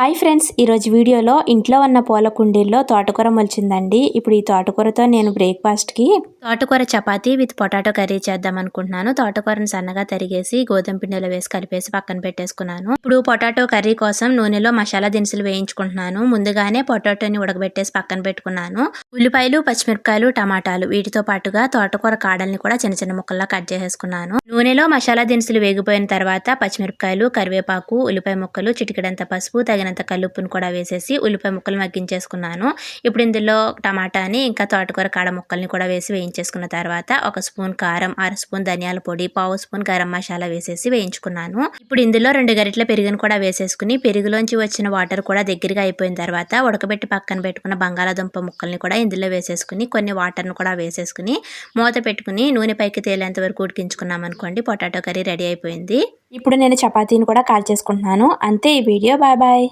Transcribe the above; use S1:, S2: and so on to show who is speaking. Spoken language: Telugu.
S1: హాయ్ ఫ్రెండ్స్, ఈరోజు వీడియోలో ఇంట్లో ఉన్న పూల కుండీల్లో తోటకూర మొలిచిందండి. ఇప్పుడు ఈ తోటకూరతో నేను బ్రేక్ఫాస్ట్కి తోటకూర చపాతీ విత్ పొటాటో కర్రీ చేద్దాం అనుకుంటున్నాను. తోటకూరను సన్నగా తరిగేసి గోధుమ పిండిలో వేసి కలిపేసి పక్కన పెట్టేసుకున్నాను. ఇప్పుడు పొటాటో కర్రీ కోసం నూనెలో మసాలా దినుసులు వేయించుకుంటున్నాను. ముందుగానే పొటాటోని ఉడకబెట్టేసి పక్కన పెట్టుకున్నాను. ఉల్లిపాయలు, పచ్చిమిరపకాయలు, టమాటాలు వీటితో పాటుగా తోటకూర కాడల్ని కూడా చిన్న చిన్న ముక్కల్లా కట్ చేసేసుకున్నాను. నూనెలో మసాలా దినుసులు వేగిపోయిన తర్వాత పచ్చిమిరపకాయలు, కరివేపాకు, ఉల్లిపాయ ముక్కలు, చిటికెడంత పసుపు, తగినంత కల్లుప్పును కూడా వేసేసి ఉల్లిపాయ ముక్కలు మగ్గించేసుకున్నాను. ఇప్పుడు ఇందులో టమాటాని ఇంకా తోటకూర కాడ ముక్కల్ని కూడా వేసి వేయించేసుకున్న తర్వాత 1 స్పూన్ కారం, 1/2 స్పూన్ ధనియాల పొడి, 1/2 స్పూన్ గరం మసాలా వేసేసి వేయించుకున్నాను. ఇప్పుడు ఇందులో 2 గరిటెల పెరుగును కూడా వేసేసుకుని పెరుగులోంచి వచ్చిన వాటర్ కూడా దగ్గరగా అయిపోయిన తర్వాత ఉడకబెట్టి పక్కన పెట్టుకున్న బంగాళాదుంప ముక్కల్ని కూడా ఇందులో వేసేసుకుని కొన్ని వాటర్ను కూడా వేసేసుకుని మూత పెట్టుకుని నూనె పైకి తేలేంత వరకు ఉడికించుకున్నాం అనుకోండి, పొటాటో కర్రీ రెడీ అయిపోయింది. ఇప్పుడు నేను చపాతీని కూడా కాల్చేసుకుంటున్నాను. అంతే ఈ వీడియో. Bye bye.